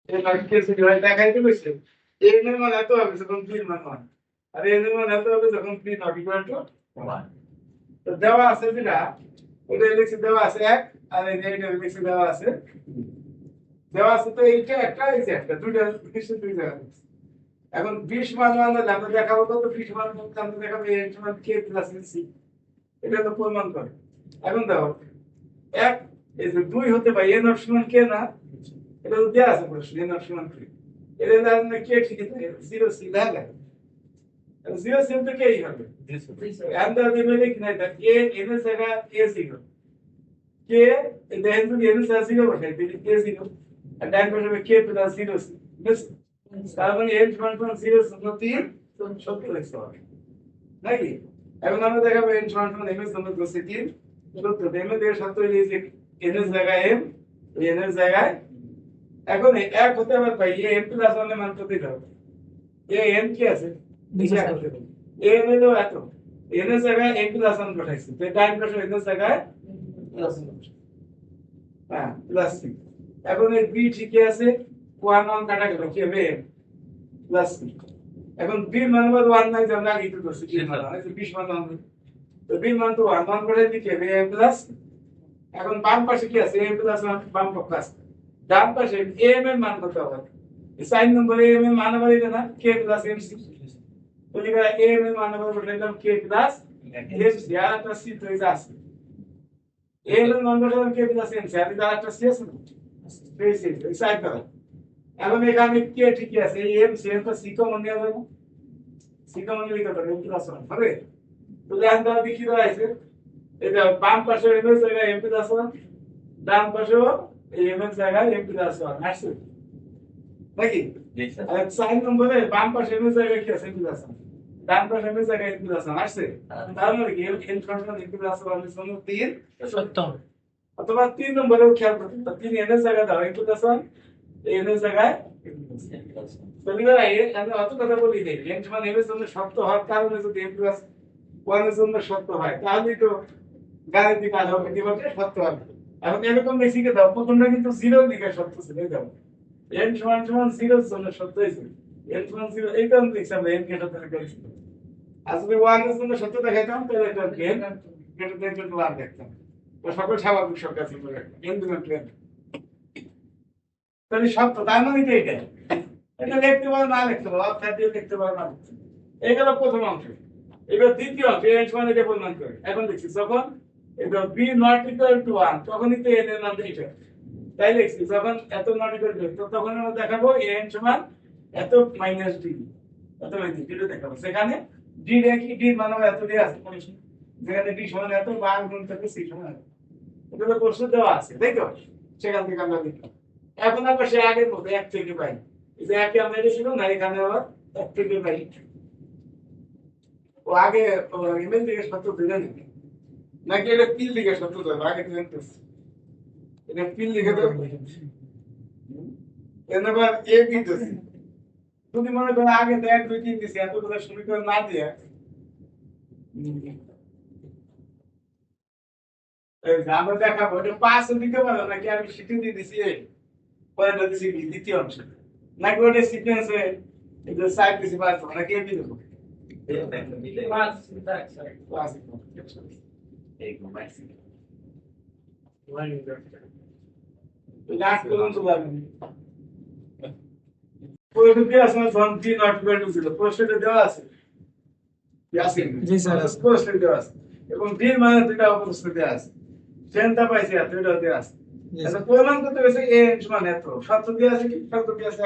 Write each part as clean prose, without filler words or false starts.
এই লক্ষ্যে যদি হয় দেখাইতে বসে এন এর মান এত হবে যখন পি মান 1 আর এন এর মান এত হবে যখন পি নট ইকুয়াল টু 1। তো দেওয়া আছে যেটা এটা লিখে দেওয়া আছে 1 আর এটা লিখে দেওয়া আছে তো এইটা একটা এই যে একটা দুইটা কিছু দুই জায়গা আছে। এখন 20 মান মানে আমরা দেখাবো কত 20 মান আমরা দেখাবো এন সমান কে প্লাস সি, এটা তো প্রমাণ করে। এখন দেখো 1 এই যে 2 হতে পারে এন সমান কে না, এটা তো দেয়া আছে প্রশ্ন এন সমান 3, এটা জানেন কে ঠিক আছে 0 সি লাগে 0 সি তো কেই হবে আন্দাজ দেবে লিখ নাই তা এ এন এর জায়গা এ 0 কে দেন যদি এন এর জায়গা 0 বসাই দিলে কে 0 আর ডান পাশে হবে কে প্লাস 0 সি বেশ, তার মানে এন সমান 0 শূন্য 3 70 লিখতে হবে নাকি। এখন আমরা দেখাবো এন সমান এম এর জন্য 3 70 এম এর সাথে এই যে এন এর জায়গায় এম এন এর জায়গায় এখন এক হতে পারে ভাই এ এম প্লাস 1 এর মান তো দিতে হবে এ এন কি আছে দিশা করতে হবে এ এন হলো এত এন এর জায়গায় এম প্লাস 1 বসাইছি তো ডান পাশে এন এর জায়গায় প্লাস 1 হ্যাঁ প্লাস 3। এখন এই বি ঠিকই আছে 1 1 কাটা গেল কি হবে প্লাস 3। এখন বি মান 1 নাই আমরা আগে তো করছি বি মান আছে 20 মান হবে তো বি মান তো 1 1 করে দিকে হবে এম প্লাস। এখন বাম পাশে কি আছে এম প্লাস 1 বাম পক্ষ আছে ডান পাশে এম এর মান কত হবে সাইন নম্বরে এম এর মান হবে এটা না কে প্লাস এম সি তো লিখা এম এর মান হবে বসাইলাম কে প্লাস এম সি আর একটা সি তো এটা আছে এম এর মান বসাইলাম কে প্লাস এম সি আর এটা একটা সি আছে বেশি সাইড করা। এখন এখানে কে ঠিকই আছে এই এম সি এর তো সি কমন নিয়ে যাবে সি কমন নিয়ে লিখতে হবে এম প্লাস 1 হবে তো ধ্যান দাও দেখি তো আছে এটা বাম পাশে এম এর জায়গায় এম প্লাস 1 ডান পাশেও এম এর জায়গায় এম প্লাস 1 আসছে নাকি। আর সাইন নম্বরে বাম পাশে এম এর জায়গায় কি আছে এম প্লাস 1 ডান পাশে এম এর জায়গায় এম প্লাস 1 আসছে তার মানে কি এম ফাংশন এম প্লাস 1 এর জন্য 3 সত্য অথবা 3 নম্বরেও খেয়াল করতে 3 এন এর জায়গায় দাও এম প্লাস 1 এন এর জায়গায় তো লিখা আমি অত কথা বলি নেই এম সমান এম এর জন্য সত্য হওয়ার কারণে যদি এম প্লাস 1 এর জন্য সত্য হয় তাহলে তো গাণিতিক কাজ হবে দিবসে সত্য হবে। এখন এরকম বেশিকে দাও প্রথমটা কিন্তু 0 এর দিকে সত্য ছিল এই দাও n সমান 0 এর জন্য সত্য হয়েছে n সমান 0 এই কারণে লিখলাম n কে সত্য করেছি আর যদি 1 এর জন্য সত্য দেখাইতাম তাহলে এটা n গ্রেটার দেন 1 দেখতাম তো সকল স্বাভাবিক সংখ্যা ছিল n গুণন 2 তাহলে সত্য তার মানে কি এটা এটা লিখতে পারো না লিখতে পারো অর্থাৎ দিয়ে লিখতে পারো না এই গেল প্রথম অংশ। এবার দ্বিতীয় অংশ n সমান এটা প্রমাণ করে এখন দেখছি যখন এটা b not equal to 1 তখনই তো n এর মান এটা তাই লিখছি যখন এত নট ইকুয়াল টু তখন আমরা দেখাবো n সমান এত মাইনাস d এত মাইনাস d দেখাবো সেখানে d দেখি d মান এত দিয়ে আছে যেখানে d সমান এত বার গুণ থেকে c সমান এটা তো প্রশ্ন দেওয়া আছে তাই তো সেখান থেকে আমরা লিখলাম। এখন আমরা সে আগের মতো 1 থেকে পাই এই যে 1 আমরা লিখছিলাম না এখানে আবার 1 থেকে পাই ও আগে ইমেল থেকে সত্য দিলে নাকি এটা পিল দিকে সত্য দেবে আগে জানতেছি এটা পিল লিখে দেবো এবার এ বি দিছি তুমি মনে করো আগে তো 1 2 3 দিছি এতগুলো সমীকরণ না দিয়ে এই যে আমরা দেখাবো এটা 5 দিতে পারো নাকি আমি সিটি দিয়ে দিছি পরেরটা দিছি দ্বিতীয় অংশ নাকি ওটা সিকোয়েন্সে এটা সাইড দিছি 5 নাকি এ বি দেবো লাস্ট পর্যন্ত লাগবে প্রশ্নটি আসলে ধনটি নট ইকুয়াল টু 0 প্রশ্নটা দেওয়া আছে জি স্যার প্রশ্ন দেওয়া আছে এবং d মানে দুটো প্রশ্ন দেওয়া আছে চেনটা পাইছি আর দুটো দেওয়া আছে আচ্ছা প্রমাণ করতে হইছে a সমান এত শর্ত দেওয়া আছে কি শর্ত দেওয়া আছে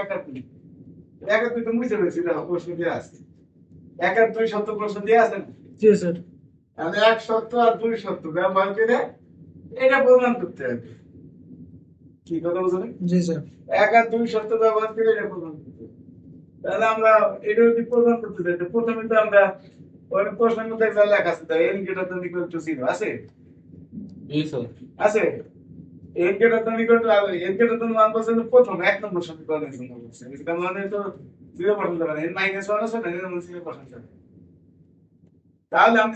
একাত্তর তো মুছে ফেলছি দেখো প্রশ্ন দেওয়া আছে 1 2 শর্ত প্রশ্ন দেওয়া আছে জি স্যার তাহলে 1 শর্ত আর 2 শর্ত ব্যবহার করে এটা প্রমাণ করতে হবে কি কথা বুঝলেন জি স্যার 1 আর 2 শর্ত ব্যবহার করে এটা প্রমাণ করতে হবে। তাহলে আমরা এটা যদি প্রমাণ করতে চাই প্রথমে তো আমরা ওই প্রশ্নের মধ্যে যা লেখা আছে তাই n greater than equal to 0 আছে জি স্যার আছে n greater than equal to n greater than 1 বলছেন প্রথম এক নম্বর সমীকরণের জন্য বলছেন এটা মানে তো 0% যাবে না n - 1 আছে না এর মানে 0% যাবে তাহলে আমি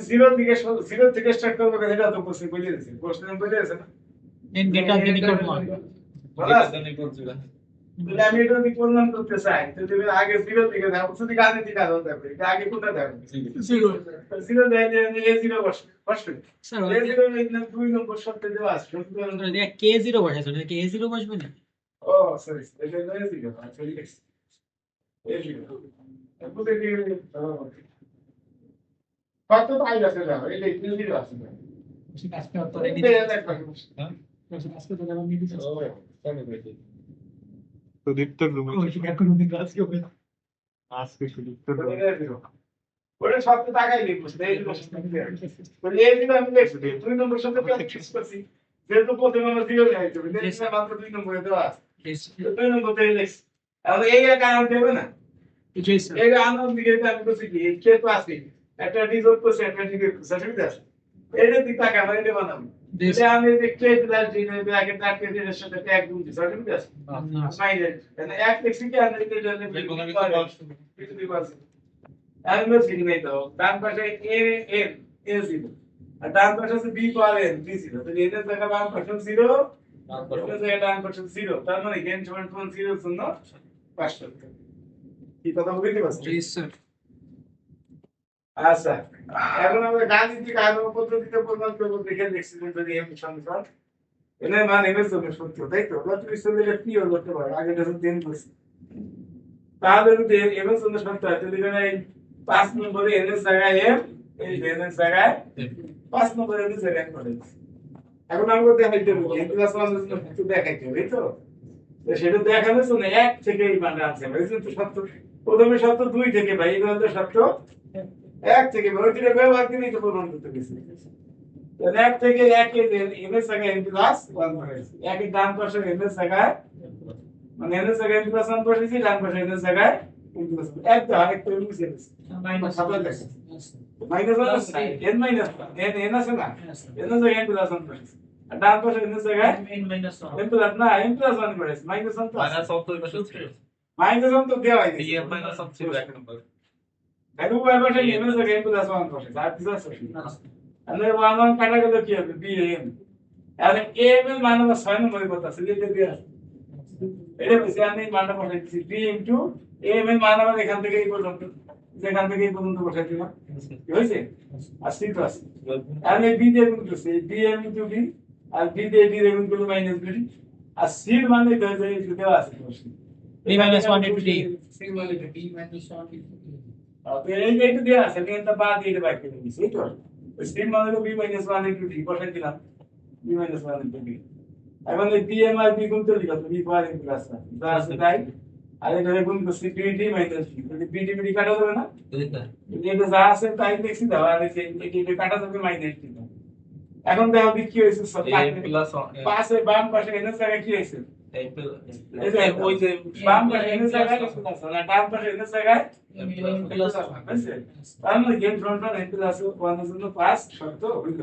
0 থেকে স্টার্ট করব এটা তো প্রশ্ন বলে দিয়েছি প্রশ্ন বলে দিয়েছে না n greater than equal to 1 বলা আছে যদি আমি এটা যদি প্রমাণ করতে চাই যদি আমি আগে জিরো থেকে যাবো শুধু গানে দিকে আরো যাবে এটা আগে কোনটা যাবে জিরো জিরো দেয় যে এ জিরো বসবে স্যার এ জিরো এখানে 2 নম্বর শর্তে দেওয়া আছে সুতরাং কে জিরো বসাইছো কে জিরো বসবে না ও সরি এটা এ জিরো আচ্ছা ঠিক আছে এ জিরো বুঝে দিয়ে কত পাই আছে যাবে এটা এ জিরো আছে আজকে তো আজকে তো আমার নিতে সুদীপ্তর রুমে এখন আজকে আজকে সুদীপ্তর রুমে ওটা সবটা টাকাই লিখবো এই বলে এই দিন আমি লিখছি 2 নম্বর শব্দ প্র্যাকটিস করছি যেহেতু প্রথমে আমরা জিরো দেখাইতে হবে দেখছি মাত্র 2 নম্বরে দেওয়া আছে 2 নম্বর দিয়ে লিখছি এখন এই এক আনন্দ দেবে না এই আনন্দ দিকে আমি বলছি কি কে তো আছে একটা রিজোর্ট করছে একটা টিকিট সার্টিফিকেট আছে এটা দিক টাকা আমরা এটা বানাবো যে আমি যে কে প্লাস জি নেবে আগে টাকা এর সাথে ট্যাগ দিই সার্টিফিকেট আছে মাইনেজ মানে এক লিখছি কি আমি এটা জানি আমি বলছি নাই তো ডান পাশে এ এন এ জিরো আর ডান পাশে আছে বি পাওয়ার এন বি জিরো তো এর জায়গা বাম পাশে জিরো এর জায়গা ডান পাশে জিরো তার মানে গেন সমান সমান জিরো শূন্য 5 কি কথা বুঝতে পারছেন জি স্যার আচ্ছা এখন আমরা গাণিতিক আরো পদ্ধতিতে প্রমাণ করব দেখে দেখছি যদি এম সংখ্যা এনে মানে এর জন্য সত্য তাই তো তুমি চলে কি করতে পারো আগে যখন দিন বসে তাহলে যদি এম এর জন্য সত্য হয় তাহলে এখানে 5 নম্বরে এন এর জায়গায় এম এই এন এর জায়গায় 5 নম্বরে এন এর জায়গায় করে এখন আমরা দেখাইতে হবে এন প্লাস 1 এর জন্য একটু দেখাইতে হবে তো সেটা দেখানোর জন্য এক থেকে এই মানে আছে এই তো সত্য প্রথমে সত্য 2 থেকে ভাই এটা হলো সত্য এক থেকে বড়টির ব্যবহার করে তো প্রমাণ করতে গেছি তাহলে এক থেকে এক এর এন এর জায়গায় n প্লাস 1 বসাইছি এক এর ডান পাশে n এর জায়গায় মানে n এর জায়গায় n প্লাস 1 বসাইছি ডান পাশে n এর জায়গায় n প্লাস 1 এক তো আরেক তো মুছে দিছি মাইনাস 1 n মাইনাস n আছে না n এর জায়গায় n প্লাস 1 বসাইছি আর ডান পাশে n এর জায়গায় n প্লাস না n প্লাস 1 বসাইছি মাইনাস 1 তো মাইনাস 1 তো দেওয়া হয়নি এখন ওই পাশে n এর জায়গায় n প্লাস 1 বসাইছি আর কিছু আছে আমরা 1 1 কাটা গেল কি হবে b m আর m এর মান আমরা 6 নম্বরে কথা আছে লিখে দিয়ে এটা বেশি আমি মানটা বসাইছি b ইনটু m এর মান আমরা এখান থেকে এই পর্যন্ত যেখান থেকে এই পর্যন্ত বসাইছি না কি হইছে আর c তো আছে আর এই b দিয়ে গুণ করছি b m ইনটু b আর b দিয়ে d দিয়ে গুণ করলে মাইনাস b আর c এর মান এই ধরে এই দেওয়া আছে b minus 1 into d c মানে b minus 1 তো এই যে একটু দেওয়া আছে কিন্তু বাদ দিয়ে বাকি করে দিছি এই তো c মানে হলো b minus 1 into d বসাই দিলাম b minus 1 into d এখন এই b m আর b গুণ করে দিলাম b পাওয়ার n প্লাস 1 যা আছে তাই আর এটা গুণ করছি b d minus d যদি b d b d কাটা যাবে না এটা যা আছে তাই লিখছি দাও আর এই যে এটা কাটা যাবে মাইনাস d এখন দেখো কি হইছে সব পাশে বাম পাশে n এর জায়গায় কি হইছে এই যে ওই যে বাম পাশে n এর জায়গায় লিখছি না ডান পাশে n এর জায়গায় তার মানে গেম ফ্রন্টটা n প্লাস 1 এর জন্য পাস শর্ত হইল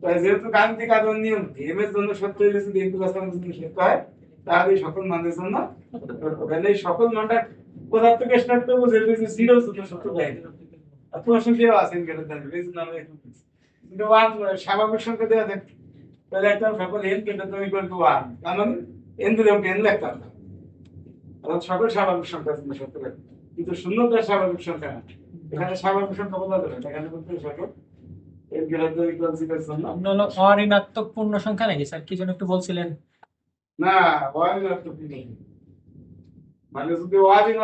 তাই যেহেতু গাণিতিক আচরণ নিয়ম m এর জন্য সত্য হইলে যদি n প্লাস 1 এর জন্য সত্য হয় তাহলে এই সকল মানের জন্য তাহলে এই সকল মানটা পদার্থকে স্টার্ট করবো যেটা যে 0 জন্য সত্য হয় আর প্রশ্ন দেওয়া আছে n কেটে দেন এই জন্য আমরা একটু কিন্তু 1 স্বাভাবিক সংখ্যা দেওয়া থাকে তাহলে একটা সকল n কেটে তুমি করবে 1 তার মানে n দিলে n লিখতাম না অর্থাৎ সকল স্বাভাবিক সংখ্যার জন্য সত্য হয় কিন্তু শূন্যতা স্বাভাবিক সংখ্যা না এখানে স্বাভাবিক সংখ্যা বলা যাবে না এখানে বলতে সকল এর গ্রেটার ইকুয়াল 0 এর জন্য আপনার হলো অঋণাত্মক পূর্ণ সংখ্যা নাকি স্যার কি যেন একটু বলছিলেন না অঋণাত্মক মানে যদি অঋণাত্মক